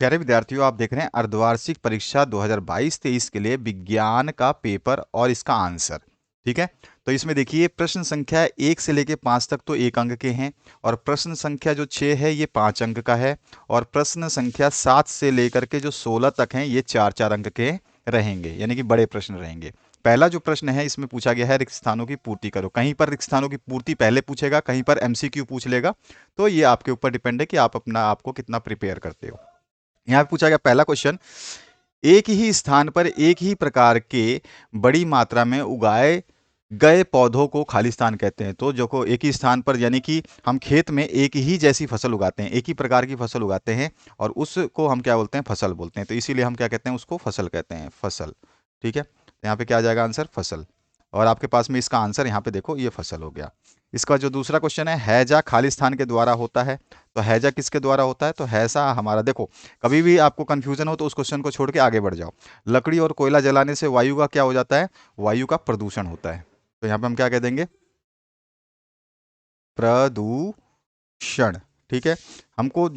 प्यारे विद्यार्थियों, आप देख रहे हैं अर्धवार्षिक परीक्षा 2022-23 के लिए विज्ञान का पेपर और इसका आंसर। ठीक है, तो इसमें देखिए प्रश्न संख्या 1 से लेके 5 तक तो 1 अंक के हैं, और प्रश्न संख्या जो 6 है ये 5 अंक का है, और प्रश्न संख्या 7 से लेकर के जो 16 तक हैं ये 4-4 अंक के रहेंगे, यानी कि बड़े प्रश्न रहेंगे। पहला जो प्रश्न है इसमें पूछा गया है रिक्त स्थानों की पूर्ति करो। कहीं पर रिक्त स्थानों की पूर्ति पहले पूछेगा, कहीं पर एमसीक्यू पूछ लेगा। तो ये आपके ऊपर डिपेंड है कि आप आपको कितना प्रिपेयर करते हो। यहाँ पे पूछा गया पहला क्वेश्चन, एक ही स्थान पर एक ही प्रकार के बड़ी मात्रा में उगाए गए पौधों को खाली स्थान कहते हैं। तो जो को एक ही स्थान पर, यानी कि हम खेत में एक ही जैसी फसल उगाते हैं, एक ही प्रकार की फसल उगाते हैं, और उसको हम क्या बोलते हैं, फसल बोलते हैं। तो इसीलिए हम क्या कहते हैं, उसको फसल कहते हैं, फसल। ठीक है, तो यहाँ पे क्या आ जाएगा आंसर, फसल। और आपके पास में इसका आंसर यहाँ पे देखो, ये फसल हो गया। इसका जो दूसरा क्वेश्चन है, हैजा खाली स्थान के द्वारा होता है। तो हैजा किसके द्वारा होता है, तो हैजा हमारा, देखो कभी भी आपको कंफ्यूजन हो तो उस क्वेश्चन को छोड़ के आगे बढ़ जाओ। लकड़ी और कोयला जलाने से वायु का क्या हो जाता है, वायु का प्रदूषण होता है। तो यहाँ पे हम क्या कह देंगे, प्रदूषण। ठीक है, हमको,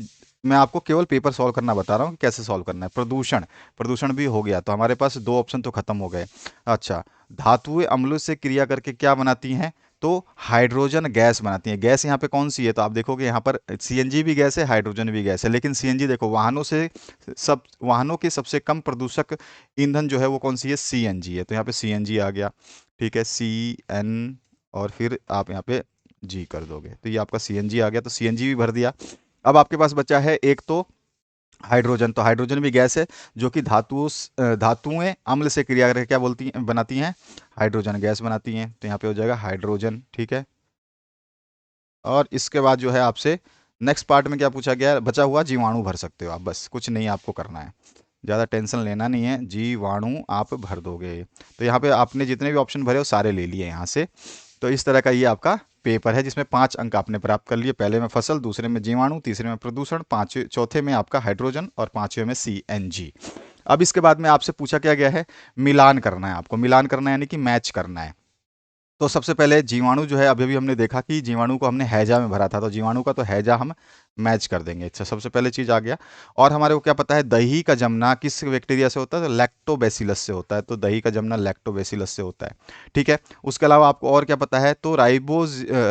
मैं आपको केवल पेपर सॉल्व करना बता रहा हूँ कि कैसे सॉल्व करना है। प्रदूषण, प्रदूषण भी हो गया, तो हमारे पास दो ऑप्शन तो खत्म हो गए। अच्छा, धातुएं अम्लों से क्रिया करके क्या बनाती हैं, तो हाइड्रोजन गैस बनाती है। गैस यहाँ पे कौन सी है, तो आप देखोगे यहाँ पर सीएनजी भी गैस है, हाइड्रोजन भी गैस है। लेकिन सीएनजी देखो, वाहनों के सबसे कम प्रदूषक ईंधन जो है वो कौन सी है, सीएनजी है। तो यहाँ पे सीएनजी आ गया। ठीक है, सी एन, और फिर आप यहाँ पे जी कर दोगे, तो ये आपका सीएनजी आ गया। तो सीएनजी भी भर दिया। अब आपके पास बचा है एक तो हाइड्रोजन। तो हाइड्रोजन भी गैस है, जो कि धातुएं अम्ल से क्रिया करके क्या बोलती हैं, बनाती हैं, हाइड्रोजन गैस बनाती हैं। तो यहाँ पे हो जाएगा हाइड्रोजन। ठीक है, और इसके बाद जो है आपसे नेक्स्ट पार्ट में क्या पूछा गया है, बचा हुआ जीवाणु भर सकते हो आप, बस कुछ नहीं आपको करना है, ज़्यादा टेंशन लेना नहीं है, जीवाणु आप भर दोगे। तो यहाँ पे आपने जितने भी ऑप्शन भरे हो सारे ले लिए यहाँ से। तो इस तरह का ये आपका पेपर है, जिसमें 5 अंक आपने प्राप्त कर लिए। पहले में फसल, दूसरे में जीवाणु, तीसरे में प्रदूषण, पांचवे चौथे में आपका हाइड्रोजन, और पांचवे में सीएनजी। अब इसके बाद में आपसे पूछा क्या गया है, मिलान करना है आपको। मिलान करना है यानी कि मैच करना है। तो सबसे पहले जीवाणु जो है, अभी अभी हमने देखा कि जीवाणु को हमने हैजा में भरा था, तो जीवाणु का तो हैजा हम मैच कर देंगे। अच्छा, सबसे पहले चीज आ गया। और हमारे को क्या पता है, दही का जमना किस बैक्टीरिया से होता है, तो लैक्टोबैसिलस से होता है। तो दही का जमना लैक्टोबैसिलस से होता है। ठीक है, उसके अलावा आपको और क्या पता है, तो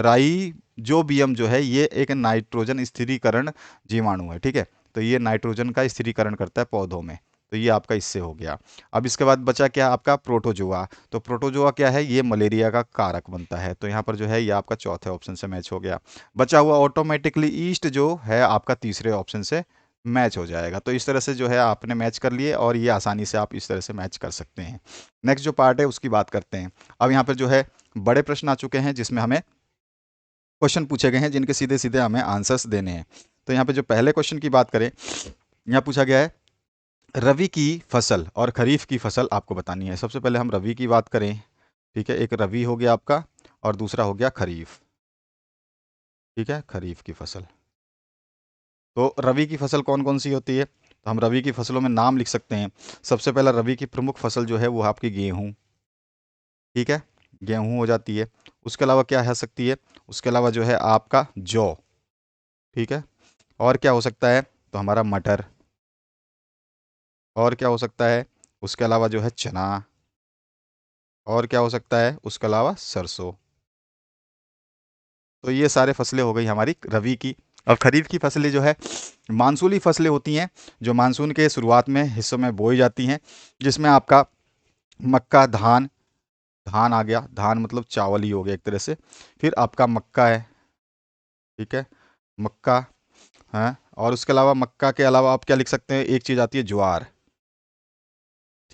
राइजोबियम जो है ये एक नाइट्रोजन स्थिरीकरण जीवाणु है। ठीक है, तो ये नाइट्रोजन का स्थिरीकरण करता है पौधों में। तो ये आपका इससे हो गया। अब इसके बाद बचा क्या आपका, प्रोटोजोआ। तो प्रोटोजोआ क्या है, ये मलेरिया का कारक बनता है। तो यहाँ पर जो है ये आपका चौथे ऑप्शन से मैच हो गया। बचा हुआ ऑटोमेटिकली ईस्ट जो है आपका तीसरे ऑप्शन से मैच हो जाएगा। तो इस तरह से जो है आपने मैच कर लिए, और ये आसानी से आप इस तरह से मैच कर सकते हैं। नेक्स्ट जो पार्ट है उसकी बात करते हैं। अब यहाँ पर जो है बड़े प्रश्न आ चुके हैं, जिसमें हमें क्वेश्चन पूछे गए हैं जिनके सीधे सीधे हमें आंसर्स देने हैं। तो यहाँ पे जो पहले क्वेश्चन की बात करें, यहाँ पूछा गया है रबी की फसल और खरीफ की फसल आपको बतानी है। सबसे पहले हम रबी की बात करें। ठीक है, एक रबी हो गया आपका, और दूसरा हो गया खरीफ। ठीक है, खरीफ की फसल। तो रबी की फसल कौन कौन सी होती है, तो हम रबी की फसलों में नाम लिख सकते हैं। सबसे पहला रबी की प्रमुख फसल जो है वो आपकी गेहूँ। ठीक है, गेहूँ हो जाती है। उसके अलावा क्या है सकती है, उसके अलावा जो है आपका जौ। ठीक है, और क्या हो सकता है, तो हमारा मटर। और क्या हो सकता है, उसके अलावा जो है चना। और क्या हो सकता है, उसके अलावा सरसों। तो ये सारे फसलें हो गई हमारी रबी की। और खरीफ की फसलें जो है मानसूनी फसलें होती हैं, जो मानसून के शुरुआत में हिस्सों में बोई जाती हैं, जिसमें आपका मक्का, धान। धान आ गया, धान मतलब चावल ही हो गया एक तरह से। फिर आपका मक्का है। ठीक है, मक्का है। और उसके अलावा मक्का के अलावा आप क्या लिख सकते हैं, एक चीज़ आती है ज्वार।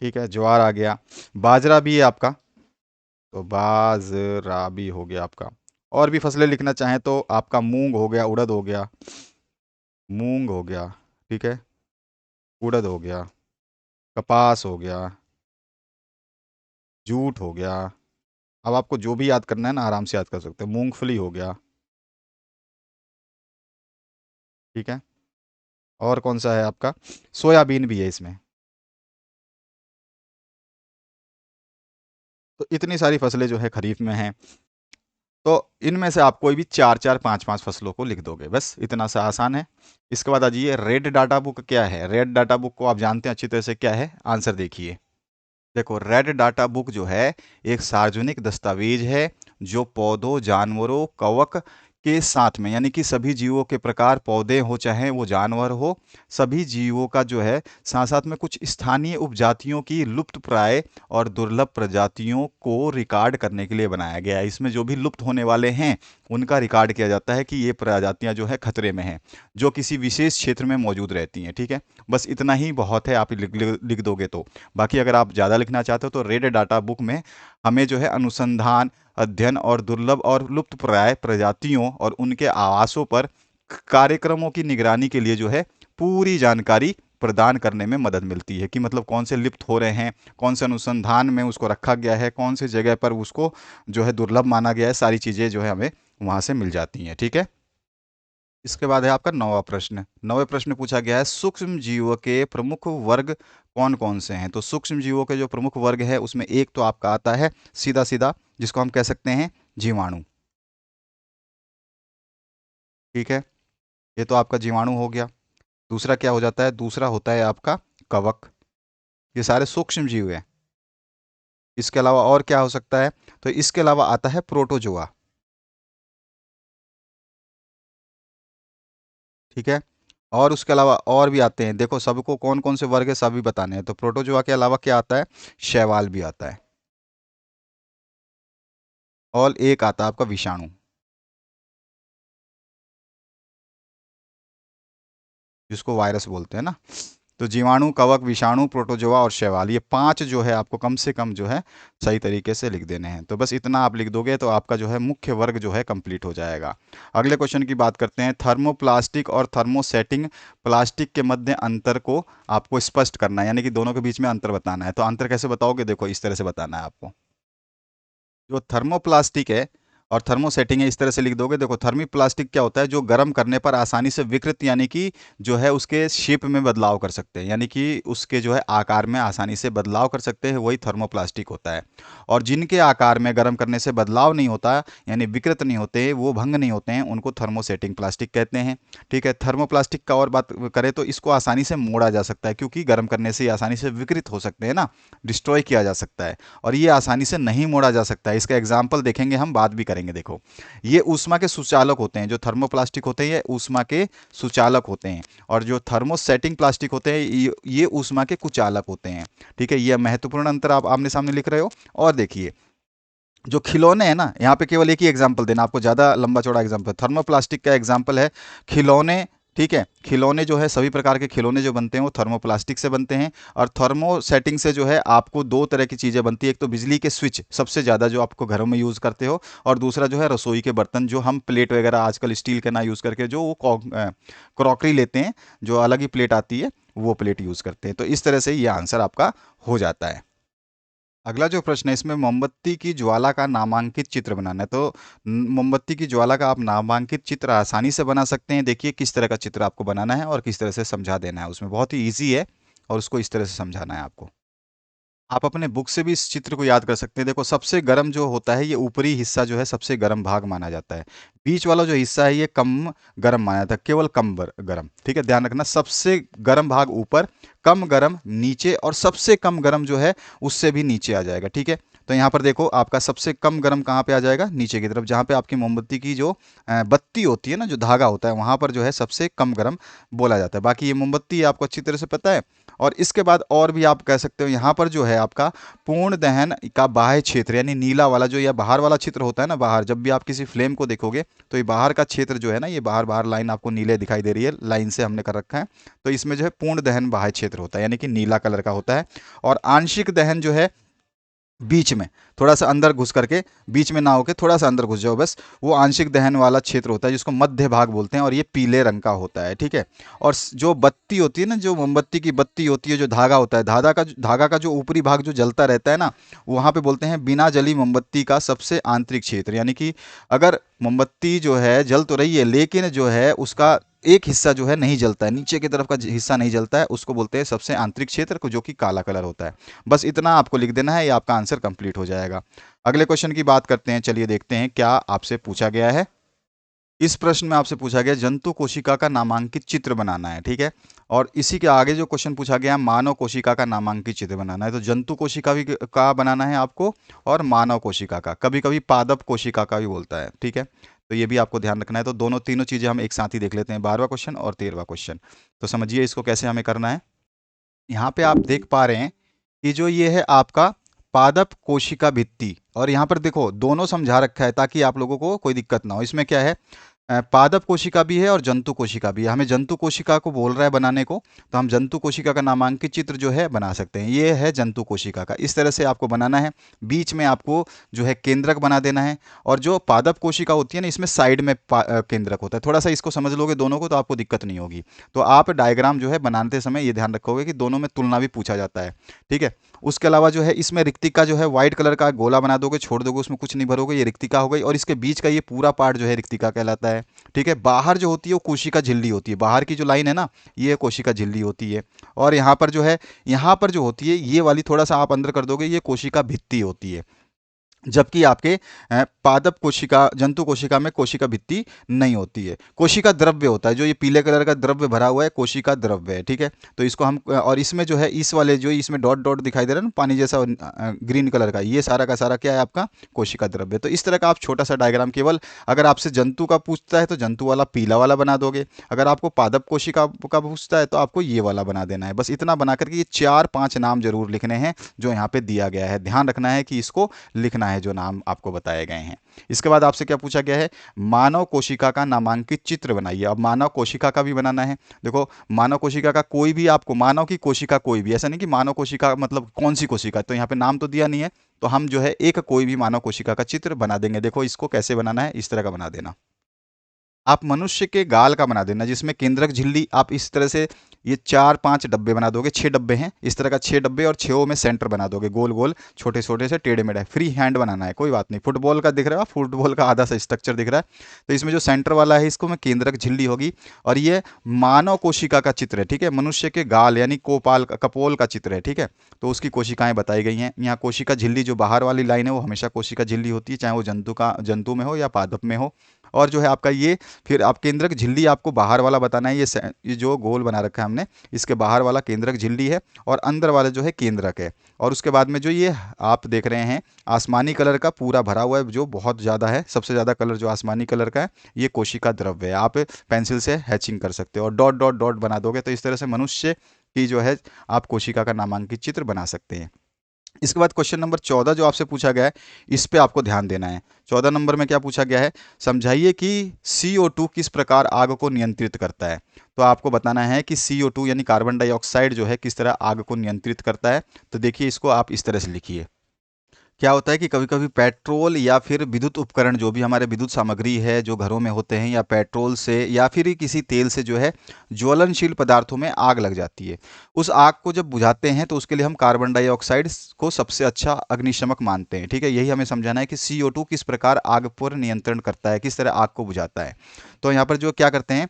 ठीक है, ज्वार आ गया। बाजरा भी है आपका, तो बाजरा भी हो गया आपका। और भी फसलें लिखना चाहें तो आपका मूंग हो गया, उड़द हो गया। मूंग हो गया। ठीक है, उड़द हो गया, कपास हो गया, जूट हो गया। अब आपको जो भी याद करना है ना, आराम से याद कर सकते हैं। मूंगफली हो गया। ठीक है, और कौन सा है आपका, सोयाबीन भी है इसमें। तो इतनी सारी फसलें जो है खरीफ में हैं। तो इनमें से आप कोई भी 4-4, 5-5 फसलों को लिख दोगे, बस इतना सा आसान है। इसके बाद आ जाइए, रेड डाटा बुक क्या है? रेड डाटा बुक को आप जानते हैं अच्छी तरह से, क्या है? आंसर देखिए। देखो, रेड डाटा बुक जो है एक सार्वजनिक दस्तावेज है जो पौधों, जानवरों, कवक के साथ में, यानी कि सभी जीवों के प्रकार, पौधे हो चाहे वो जानवर हो, सभी जीवों का जो है साथ साथ में कुछ स्थानीय उपजातियों की लुप्तप्राय और दुर्लभ प्रजातियों को रिकॉर्ड करने के लिए बनाया गया है। इसमें जो भी लुप्त होने वाले हैं उनका रिकॉर्ड किया जाता है कि ये प्रजातियां जो है खतरे में हैं, जो किसी विशेष क्षेत्र में मौजूद रहती हैं। ठीक है, बस इतना ही बहुत है, आप लिख दोगे तो। बाकी अगर आप ज़्यादा लिखना चाहते हो तो रेड डाटा बुक में हमें जो है अनुसंधान, अध्ययन और दुर्लभ और लुप्तप्राय प्रजातियों और उनके आवासों पर कार्यक्रमों की निगरानी के लिए जो है पूरी जानकारी प्रदान करने में मदद मिलती है, कि मतलब कौन से लिप्त हो रहे हैं, कौन से अनुसंधान में उसको रखा गया है, कौन से जगह पर उसको जो है दुर्लभ माना गया है, सारी चीज़ें जो है हमें वहाँ से मिल जाती हैं। ठीक है, इसके बाद है आपका 9वां प्रश्न। 9वें प्रश्न पूछा गया है, सूक्ष्म जीवों के प्रमुख वर्ग कौन कौन से हैं? तो सूक्ष्म जीवों के जो प्रमुख वर्ग है उसमें एक तो आपका आता है सीधा सीधा, जिसको हम कह सकते हैं जीवाणु। ठीक है, ये तो आपका जीवाणु हो गया। दूसरा क्या हो जाता है? दूसरा होता है आपका कवक। ये सारे सूक्ष्म जीव हैं। इसके अलावा और क्या हो सकता है? तो इसके अलावा आता है प्रोटोजोआ। ठीक है, और उसके अलावा और भी आते हैं। देखो, सबको कौन कौन से वर्ग है सभी बताने हैं। तो प्रोटोजोआ के अलावा क्या आता है? शैवाल भी आता है, और एक आता है आपका विषाणु, जिसको वायरस बोलते हैं ना। तो जीवाणु, कवक, विषाणु, प्रोटोजोआ और शैवाल, ये 5 जो है आपको कम से कम जो है सही तरीके से लिख देने हैं। तो बस इतना आप लिख दोगे तो आपका जो है मुख्य वर्ग जो है कंप्लीट हो जाएगा। अगले क्वेश्चन की बात करते हैं। थर्मोप्लास्टिक और थर्मोसेटिंग प्लास्टिक के मध्य अंतर को आपको स्पष्ट करना है, यानी कि दोनों के बीच में अंतर बताना है। तो अंतर कैसे बताओगे? देखो, इस तरह से बताना है आपको। जो थर्मोप्लास्टिक है और थर्मोसेटिंग है, इस तरह से लिख दोगे। देखो, थर्मोप्लास्टिक क्या होता है? जो गर्म करने पर आसानी से विकृत, यानी कि जो है उसके शेप में बदलाव कर सकते हैं, यानी कि उसके जो है आकार में आसानी से बदलाव कर सकते हैं, वही थर्मोप्लास्टिक होता है। और जिनके आकार में गर्म करने से बदलाव नहीं होता, यानी विकृत नहीं होते, वो भंग नहीं होते हैं, उनको थर्मोसेटिंग प्लास्टिक कहते हैं। ठीक है, थर्मोप्लास्टिक का और बात करें तो इसको आसानी से मोड़ा जा सकता है, क्योंकि गर्म करने से ये आसानी से विकृत हो सकते हैं ना, डिस्ट्रॉय किया जा सकता है। और ये आसानी से नहीं मोड़ा जा सकता है। इसका एग्जाम्पल देखेंगे, हम बात भी करेंगे। देखो, ये ऊष्मा के सुचालक होते हैं। जो थर्मोप्लास्टिक होते हैं ये ऊष्मा के सुचालक होते हैं, और जो थर्मोसेटिंग प्लास्टिक होते हैं ये ऊष्मा के कुचालक होते हैं। ठीक है, ये महत्वपूर्ण अंतर आप आमने सामने लिख रहे हो। और देखिए, जो खिलौने हैं ना, यहाँ पे केवल एक ही एग्जाम्पल देना, आपको ज़्यादा लंबा चौड़ा एग्जाम्पल। थर्मोप्लास्टिक का एग्जाम्पल है खिलौने। ठीक है, खिलौने जो है, सभी प्रकार के खिलौने जो बनते हैं वो थर्मोप्लास्टिक से बनते हैं। और थर्मो सेटिंग से जो है आपको दो तरह की चीज़ें बनती है। एक तो बिजली के स्विच, सबसे ज़्यादा जो आपको घरों में यूज़ करते हो, और दूसरा जो है रसोई के बर्तन, जो हम प्लेट वगैरह आजकल स्टील के ना यूज़ करके जो वो क्रॉकरी लेते हैं, जो अलग ही प्लेट आती है, वो प्लेट यूज़ करते हैं। तो इस तरह से ये आंसर आपका हो जाता है। अगला जो प्रश्न है, इसमें मोमबत्ती की ज्वाला का नामांकित चित्र बनाना है। तो मोमबत्ती की ज्वाला का आप नामांकित चित्र आसानी से बना सकते हैं। देखिए, किस तरह का चित्र आपको बनाना है और किस तरह से समझा देना है। उसमें बहुत ही ईजी है, और उसको इस तरह से समझाना है आपको। आप अपने बुक से भी इस चित्र को याद कर सकते हैं। देखो, सबसे गर्म जो होता है, ये ऊपरी हिस्सा जो है सबसे गर्म भाग माना जाता है। बीच वाला जो हिस्सा है ये कम गर्म माना जाता है, केवल कम गर्म। ठीक है, ध्यान रखना, सबसे गर्म भाग ऊपर, कम गर्म नीचे, और सबसे कम गर्म जो है उससे भी नीचे आ जाएगा। ठीक है, तो यहाँ पर देखो, आपका सबसे कम गर्म कहाँ पे आ जाएगा? नीचे की तरफ, जहाँ पे आपकी मोमबत्ती की जो बत्ती होती है ना, जो धागा होता है, वहाँ पर जो है सबसे कम गर्म बोला जाता है। बाकी ये मोमबत्ती आपको अच्छी तरह से पता है। और इसके बाद और भी आप कह सकते हो, यहाँ पर जो है आपका पूर्ण दहन का बाह्य क्षेत्र, यानी नीला वाला जो या बाहर वाला क्षेत्र होता है ना, बाहर जब भी आप किसी फ्लेम को देखोगे तो ये बाहर का क्षेत्र जो है ना, ये बाहर बाहर लाइन आपको नीले दिखाई दे रही है, लाइन से हमने कर रखा है। तो इसमें जो है पूर्ण दहन बाह्य क्षेत्र होता है, यानी कि नीला कलर का होता है। और आंशिक दहन जो है बीच में, थोड़ा सा अंदर घुस करके, बीच में ना होके थोड़ा सा अंदर घुस जाओ बस, वो आंशिक दहन वाला क्षेत्र होता है, जिसको मध्य भाग बोलते हैं, और ये पीले रंग का होता है। ठीक है, और जो बत्ती होती है ना, जो मोमबत्ती की बत्ती होती है, जो धागा होता है, धागा का जो ऊपरी भाग जो जलता रहता है ना, वहाँ पे बोलते हैं बिना जली मोमबत्ती का सबसे आंतरिक क्षेत्र। यानी कि अगर मोमबत्ती जो है जल तो रही है, लेकिन जो है उसका एक हिस्सा जो है नहीं जलता है, नीचे की तरफ का हिस्सा नहीं जलता है, उसको बोलते हैं सबसे आंतरिक क्षेत्र को, जो कि काला कलर होता है। बस इतना आपको लिख देना है, ये आपका आंसर कंप्लीट हो जाएगा। अगले क्वेश्चन की बात करते हैं, चलिए देखते हैं क्या आपसे पूछा गया है। इस प्रश्न में आपसे पूछा गया जंतु कोशिका का नामांकित चित्र बनाना है, ठीक है। और इसी के आगे जो क्वेश्चन पूछा गया मानव कोशिका का नामांकित चित्र बनाना है। तो जंतु कोशिका भी का बनाना है आपको, और मानव कोशिका का, कभी कभी पादप कोशिका का भी बोलता है, ठीक है। तो ये भी आपको ध्यान रखना है। तो दोनों तीनों चीजें हम एक साथ ही देख लेते हैं, 12वां क्वेश्चन और 13वां क्वेश्चन। तो समझिए इसको कैसे हमें करना है। यहाँ पे आप देख पा रहे हैं कि जो ये है आपका पादप कोशिका भित्ति, और यहाँ पर देखो दोनों समझा रखा है ताकि आप लोगों को कोई दिक्कत ना हो। इसमें क्या है, पादप कोशिका भी है और जंतु कोशिका भी है। हमें जंतु कोशिका को बोल रहा है बनाने को, तो हम जंतु कोशिका का नामांकित चित्र जो है बना सकते हैं। ये है जंतु कोशिका का, इस तरह से आपको बनाना है। बीच में आपको जो है केंद्रक बना देना है, और जो पादप कोशिका होती है ना, इसमें साइड में केंद्रक होता है। थोड़ा सा इसको समझ लोगे दोनों को तो आपको दिक्कत नहीं होगी। तो आप डायग्राम जो है बनाते समय ये ध्यान रखोगे कि दोनों में तुलना भी पूछा जाता है, ठीक है। उसके अलावा जो है इसमें रिक्तिका जो है व्हाइट कलर का गोला बना दोगे, छोड़ दोगे, उसमें कुछ नहीं भरोगे, ये रिक्तिका हो गई। और इसके बीच का ये पूरा पार्ट जो है रिक्तिका कहलाता है, ठीक है। बाहर जो होती है वो कोशिका झिल्ली होती है, बाहर की जो लाइन है ना, ये कोशिका झिल्ली होती है। और यहाँ पर जो है, यहाँ पर जो होती है ये वाली, थोड़ा सा आप अंदर कर दोगे, ये कोशिका भित्ति होती है। जबकि आपके पादप कोशिका, जंतु कोशिका में कोशिका भित्ति नहीं होती है। कोशिका द्रव्य होता है, जो ये पीले कलर का द्रव्य भरा हुआ है, कोशिका द्रव्य है, ठीक है। तो इसको हम, और इसमें जो है इस वाले जो इसमें डॉट डॉट दिखाई दे रहा है ना, पानी जैसा ग्रीन कलर का, ये सारा का सारा क्या है आपका कोशिका द्रव्य। तो इस तरह का आप छोटा सा डायग्राम, केवल अगर आपसे जंतु का पूछता है तो जंतु वाला पीला वाला बना दोगे, अगर आपको पादप कोशिका का पूछता है तो आपको ये वाला बना देना है। बस इतना बना करके ये 4-5 नाम जरूर लिखने हैं जो यहाँ पे दिया गया है। ध्यान रखना है कि इसको लिखना है जो नाम आपको बताए गए हैं। इसके बाद आपसे क्या पूछा गया है, मानव कोशिका का नामांकित चित्र बनाइए। अब मानव कोशिका का भी बनाना है। देखो मानव कोशिका का कोई भी, आपको मानव की कोशिका कोई भी, ऐसा नहीं कि मानव कोशिका मतलब कौन सी कोशिका, तो यहाँ पे नाम तो दिया नहीं है, तो हम जो है एक कोई भी मानव कोशिका का चित्र बना देंगे। देखो इसको कैसे बनाना है, इस तरह का बना देना। आप मनुष्य के गाल का बना देना, जिसमें केंद्रक झिल्ली, आप इस तरह से ये 4-5 डब्बे बना दोगे, 6 डब्बे हैं, इस तरह का 6 डब्बे, और 6 में सेंटर बना दोगे, गोल गोल छोटे छोटे से टेढ़े मेढ़े। फ्री हैंड बनाना है, कोई बात नहीं। फुटबॉल का दिख रहा है, फुटबॉल का आधा सा स्ट्रक्चर दिख रहा है, तो इसमें जो सेंटर वाला है इसको में केंद्रक झिल्ली होगी। और ये मानव कोशिका का चित्र है, ठीक है। मनुष्य के गाल यानी कोपाल कपोल का चित्र है, ठीक है। तो उसकी कोशिकाएं बताई गई हैं। यहाँ कोशिका झिल्ली जो बाहर वाली लाइन है वो हमेशा कोशिका झिल्ली होती है, चाहे वो जंतु में हो या पादप में हो। और जो है आपका ये, फिर आप केंद्रक झिल्ली आपको बाहर वाला बताना है। ये जो गोल बना रखा है हमने, इसके बाहर वाला केंद्रक झिल्ली है, और अंदर वाला जो है केंद्रक है। और उसके बाद में जो ये आप देख रहे हैं आसमानी कलर का पूरा भरा हुआ है, जो बहुत ज़्यादा है, सबसे ज़्यादा कलर जो आसमानी कलर का है, ये कोशिका द्रव्य है। आप पेंसिल से हैचिंग कर सकते हो, और डॉट डॉट डॉट बना दोगे तो इस तरह से मनुष्य की जो है आप कोशिका का नामांकित चित्र बना सकते हैं। इसके बाद क्वेश्चन नंबर 14 जो आपसे पूछा गया है, इस पे आपको ध्यान देना है। 14 नंबर में क्या पूछा गया है, समझाइए कि CO2 किस प्रकार आग को नियंत्रित करता है। तो आपको बताना है कि CO2 यानी कार्बन डाइऑक्साइड जो है किस तरह आग को नियंत्रित करता है। तो देखिए इसको आप इस तरह से लिखिए। क्या होता है कि कभी कभी पेट्रोल या फिर विद्युत उपकरण, जो भी हमारे विद्युत सामग्री है जो घरों में होते हैं, या पेट्रोल से या फिर ही किसी तेल से जो है ज्वलनशील पदार्थों में आग लग जाती है। उस आग को जब बुझाते हैं तो उसके लिए हम कार्बन डाइऑक्साइड को सबसे अच्छा अग्निशमक मानते हैं, ठीक है। यही हमें समझाना है कि CO2 किस प्रकार आग पर नियंत्रण करता है, किस तरह आग को बुझाता है। तो यहाँ पर जो क्या करते हैं,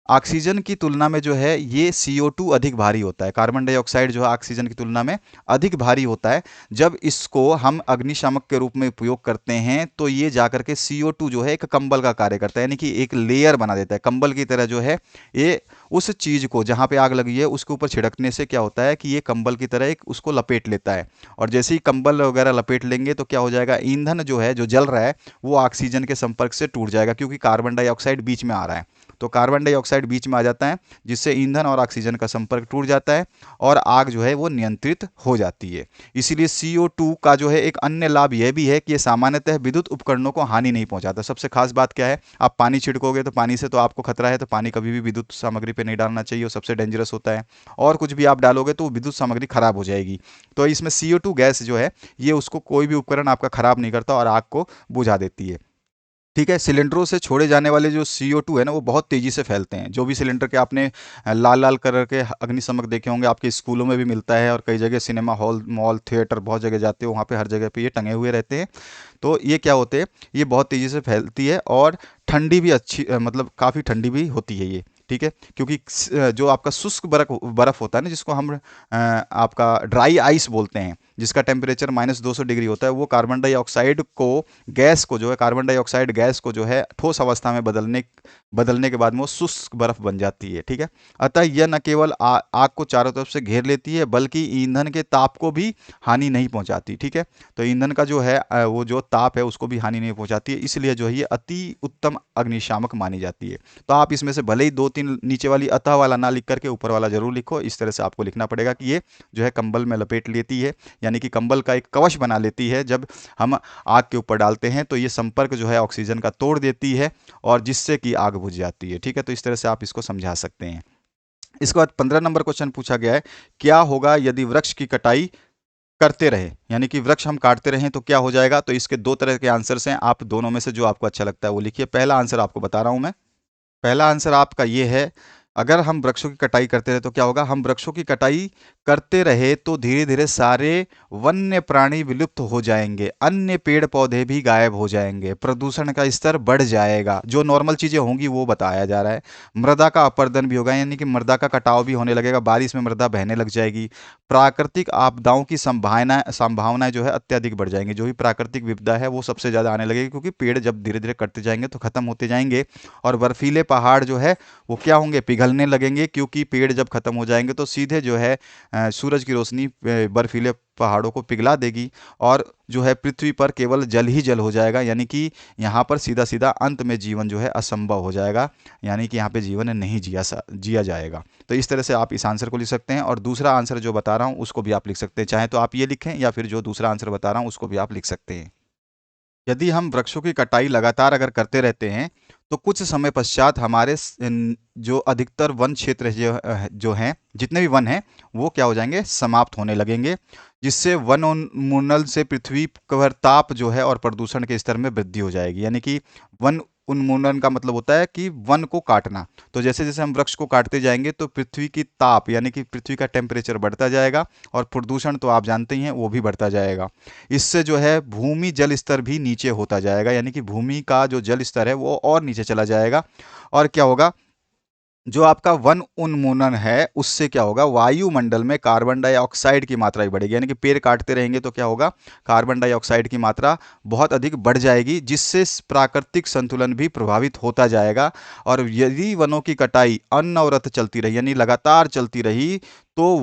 ऑक्सीजन की तुलना में जो है ये CO2 अधिक भारी होता है। कार्बन डाइऑक्साइड जो है ऑक्सीजन की तुलना में अधिक भारी होता है। जब इसको हम अग्निशामक के रूप में उपयोग करते हैं तो ये जाकर के CO2 जो है एक कंबल का कार्य करता है, यानी कि एक लेयर बना देता है, कंबल की तरह जो है ये उस चीज को जहां पे आग लगी है उसके ऊपर छिड़कने से क्या होता है कि ये कंबल की तरह एक उसको लपेट लेता है। और जैसे ही कंबल वगैरह लपेट लेंगे तो क्या हो जाएगा, ईंधन जो है जो जल रहा है वो ऑक्सीजन के संपर्क से टूट जाएगा, क्योंकि कार्बन डाइऑक्साइड बीच में आ रहा है। तो कार्बन डाइऑक्साइड बीच में आ जाता है, जिससे ईंधन और ऑक्सीजन का संपर्क टूट जाता है, और आग जो है वो नियंत्रित हो जाती है। इसीलिए CO2 का जो है एक अन्य लाभ यह भी है कि ये सामान्यतः विद्युत उपकरणों को हानि नहीं पहुंचाता। सबसे खास बात क्या है, आप पानी छिड़कोगे तो पानी से तो आपको खतरा है, तो पानी कभी भी विद्युत सामग्री पे नहीं डालना चाहिए, वो सबसे डेंजरस होता है। और कुछ भी आप डालोगे तो विद्युत सामग्री खराब हो जाएगी। तो इसमें CO2 गैस जो है ये उसको कोई भी उपकरण आपका खराब नहीं करता और आग को बुझा देती है, ठीक है। सिलेंडरों से छोड़े जाने वाले जो CO2 है ना, वो बहुत तेजी से फैलते हैं। जो भी सिलेंडर के आपने लाल लाल कलर के अग्निशमक देखे होंगे, आपके स्कूलों में भी मिलता है, और कई जगह सिनेमा हॉल, मॉल, थिएटर, बहुत जगह जाते हो, वहाँ पे हर जगह पे ये टंगे हुए रहते हैं। तो ये क्या होते हैं, ये बहुत तेजी से फैलती है, और ठंडी भी अच्छी मतलब काफ़ी ठंडी भी होती है ये। ठीक है, क्योंकि जो आपका शुष्क बर्फ बर्फ होता है ना, जिसको हम आपका ड्राई आइस बोलते हैं, जिसका टेम्परेचर -200 डिग्री होता है, वो कार्बन डाइऑक्साइड को, गैस को जो है, कार्बन डाइऑक्साइड गैस को जो है ठोस अवस्था में बदलने के बाद में वो शुष्क बर्फ बन जाती है। ठीक है, अतः यह न केवल आग को चारों तरफ से घेर लेती है, बल्कि ईंधन के ताप को भी हानि नहीं पहुंचाती। ठीक है, तो ईंधन का जो है वो जो ताप है उसको भी हानि नहीं पहुंचाती है, इसलिए जो है ये अति उत्तम अग्निशामक मानी जाती है। तो आप इसमें से भले ही 2-3 नीचे वाली अतः वाला ना लिख करके ऊपर वाला जरूर लिखो। इस तरह से आपको लिखना पड़ेगा कि ये जो है कंबल में लपेट लेती है, यानी कि कंबल का एक कवच बना लेती है। जब हम आग के ऊपर डालते हैं तो ये संपर्क जो है ऑक्सीजन का तोड़ देती है, और जिससे कि आग बुझ जाती है। ठीक है, तो इस तरह से आप इसको समझा सकते हैं। इसके बाद 15 नंबर क्वेश्चन पूछा गया है, क्या होगा यदि वृक्ष की कटाई करते रहे, यानी कि वृक्ष हम काटते रहें तो क्या हो जाएगा। तो इसके दो तरह के आंसर्स हैं, आप दोनों में से जो आपको अच्छा लगता है वो लिखिए। पहला आंसर आपको बता रहा हूं मैं, पहला आंसर आपका ये है, अगर हम वृक्षों की कटाई करते रहे तो क्या होगा। हम वृक्षों की कटाई करते रहे तो धीरे धीरे सारे वन्य प्राणी विलुप्त हो जाएंगे, अन्य पेड़ पौधे भी गायब हो जाएंगे, प्रदूषण का स्तर बढ़ जाएगा, जो नॉर्मल चीजें होंगी वो बताया जा रहा है। मृदा का अपरदन भी होगा, यानी कि मृदा का कटाव भी होने लगेगा, बारिश में मृदा बहने लग जाएगी। प्राकृतिक आपदाओं की संभावनाएं जो है अत्यधिक बढ़ जाएंगी, जो भी प्राकृतिक विपदा है वो सबसे ज्यादा आने लगेगी, क्योंकि पेड़ जब धीरे धीरे कटते जाएंगे तो खत्म होते जाएंगे। और बर्फीले पहाड़ जो है वो क्या होंगे, पिघलने लगेंगे, क्योंकि पेड़ जब खत्म हो जाएंगे तो सीधे जो है सूरज की रोशनी बर्फीले पहाड़ों को पिघला देगी, और जो है पृथ्वी पर केवल जल ही जल हो जाएगा, यानी कि यहाँ पर सीधा सीधा अंत में जीवन जो है असंभव हो जाएगा, यानी कि यहाँ पे जीवन नहीं जिया जाएगा। तो इस तरह से आप इस आंसर को लिख सकते हैं, और दूसरा आंसर जो बता रहा हूँ उसको भी आप लिख सकते हैं, चाहे तो आप ये लिखें या फिर जो दूसरा आंसर बता रहा हूँ उसको भी आप लिख सकते हैं। यदि हम वृक्षों की कटाई लगातार अगर करते रहते हैं तो कुछ समय पश्चात हमारे जो अधिकतर वन क्षेत्र जो हैं, जितने भी वन हैं वो क्या हो जाएंगे, समाप्त होने लगेंगे, जिससे वन उन्मूलन से पृथ्वी पर ताप जो है और प्रदूषण के स्तर में वृद्धि हो जाएगी। यानी कि वन उन्मूलन का मतलब होता है कि वन को काटना। तो जैसे जैसे हम वृक्ष को काटते जाएंगे तो पृथ्वी की ताप, यानी कि पृथ्वी का टेम्परेचर बढ़ता जाएगा, और प्रदूषण तो आप जानते ही हैं वो भी बढ़ता जाएगा। इससे जो है भूमि जल स्तर भी नीचे होता जाएगा, यानी कि भूमि का जो जल स्तर है वो और नीचे चला जाएगा। और क्या होगा, जो आपका वन उन्मूलन है उससे क्या होगा, वायुमंडल में कार्बन डाइऑक्साइड की मात्रा भी बढ़ेगी, यानी कि पेड़ काटते रहेंगे तो क्या होगा, कार्बन डाइऑक्साइड की मात्रा बहुत अधिक बढ़ जाएगी, जिससे प्राकृतिक संतुलन भी प्रभावित होता जाएगा। और यदि वनों की कटाई अनवरत चलती रही, यानी लगातार चलती रही, तो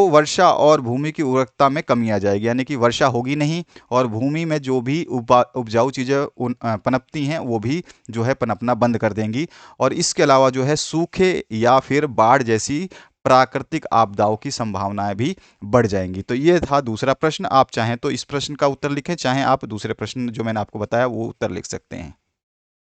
वर्षा और भूमि की उर्वरकता में कमी आ जाएगी, यानी कि वर्षा होगी नहीं, और भूमि में जो भी उपजाऊ चीज़ें पनपती हैं वो भी जो है पनपना बंद कर देंगी। और इसके अलावा जो है सूखे या फिर बाढ़ जैसी प्राकृतिक आपदाओं की संभावनाएं भी बढ़ जाएंगी। तो ये था दूसरा प्रश्न। आप चाहें तो इस प्रश्न का उत्तर लिखें, चाहें आप दूसरे प्रश्न जो मैंने आपको बताया वो उत्तर लिख सकते हैं।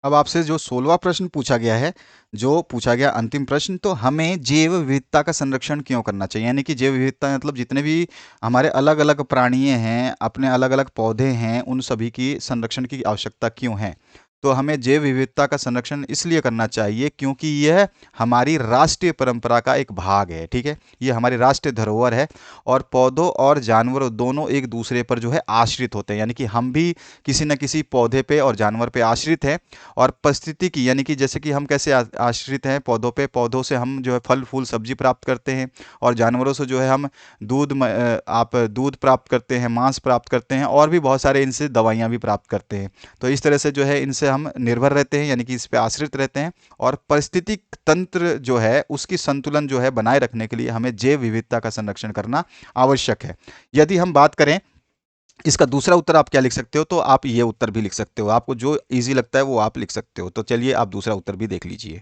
अब आपसे जो 16वां प्रश्न पूछा गया है, जो पूछा गया अंतिम प्रश्न, तो हमें जैव विविधता का संरक्षण क्यों करना चाहिए, यानी कि जैव विविधता मतलब जितने भी हमारे अलग अलग प्राणीय हैं, अपने अलग अलग पौधे हैं, उन सभी की संरक्षण की आवश्यकता क्यों है। तो हमें जैव विविधता का संरक्षण इसलिए करना चाहिए क्योंकि यह हमारी राष्ट्रीय परंपरा का एक भाग है। ठीक है, ये हमारी राष्ट्रीय धरोहर है, और पौधों और जानवरों दोनों एक दूसरे पर जो है आश्रित होते हैं, यानी कि हम भी किसी न किसी पौधे पे और जानवर पे आश्रित हैं। और परिस्थिति की, यानी कि जैसे कि हम कैसे आश्रित हैं पौधों पे, पौधों से हम जो है फल फूल सब्जी प्राप्त करते हैं, और जानवरों से जो है हम आप दूध प्राप्त करते हैं, मांस प्राप्त करते हैं, और भी बहुत सारे इनसे दवाइयाँ भी प्राप्त करते हैं। तो इस तरह से जो है इनसे हम निर्भर रहते हैं, यानी कि इस पे आश्रित रहते हैं। और पारिस्थितिक तंत्र जो है उसकी संतुलन जो है बनाए रखने के लिए हमें जैव विविधता का संरक्षण करना आवश्यक है। यदि हम बात करें इसका दूसरा उत्तर आप क्या लिख सकते हो, तो आप ये उत्तर भी लिख सकते हो, आपको जो इजी लगता है वो आप लिख सकते हो। तो चलिए आप दूसरा उत्तर भी देख लीजिए।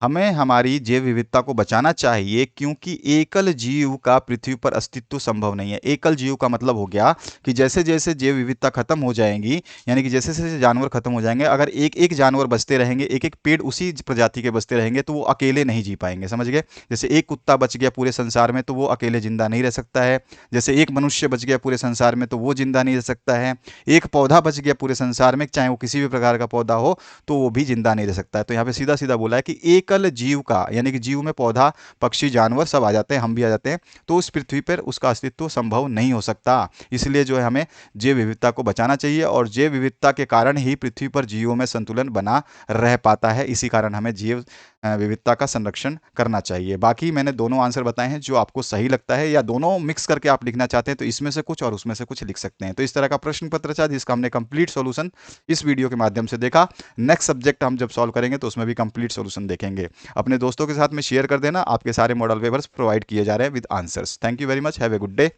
हमें हमारी जैव विविधता को बचाना चाहिए क्योंकि एकल जीव का पृथ्वी पर अस्तित्व संभव नहीं है। एकल जीव का मतलब हो गया कि जैसे जैसे जैव विविधता खत्म हो जाएंगी, यानी कि जैसे जैसे जानवर खत्म हो जाएंगे, अगर एक एक जानवर बचते रहेंगे, एक एक पेड़ उसी प्रजाति के बचते रहेंगे, तो वो अकेले नहीं जी पाएंगे। समझ गए, जैसे एक कुत्ता बच गया पूरे संसार में तो वो अकेले जिंदा नहीं रह सकता है, जैसे एक मनुष्य बच गया पूरे संसार में तो वो जिंदा नहीं रह सकता है, एक पौधा बच गया पूरे संसार में, चाहे वो किसी भी प्रकार का पौधा हो, तो वो भी जिंदा नहीं रह सकता है। तो यहाँ पे सीधा सीधा बोला है कि एक एकल जीव का, यानी कि जीव में पौधा, पक्षी, जानवर सब आ जाते हैं, हम भी आ जाते हैं, तो उस पृथ्वी पर उसका अस्तित्व संभव नहीं हो सकता। इसलिए जो है हमें जैव विविधता को बचाना चाहिए, और जैव विविधता के कारण ही पृथ्वी पर जीवों में संतुलन बना रह पाता है। इसी कारण हमें जैव विविधता का संरक्षण करना चाहिए। बाकी मैंने दोनों आंसर बताए हैं, जो आपको सही लगता है या दोनों मिक्स करके आप लिखना चाहते हैं तो इसमें से कुछ और उसमें से कुछ लिख सकते हैं। तो इस तरह का प्रश्न पत्र था जिसका हमने कंप्लीट सॉल्यूशन इस वीडियो के माध्यम से देखा। नेक्स्ट सब्जेक्ट हम जब सॉल्व करेंगे तो उसमें भी कंप्लीट सॉल्यूशन देखेंगे। अपने दोस्तों के साथ में शेयर कर देना, आपके सारे मॉडल पेपर्स प्रोवाइड किए जा रहे हैं with answers. Thank you very much, have a good day.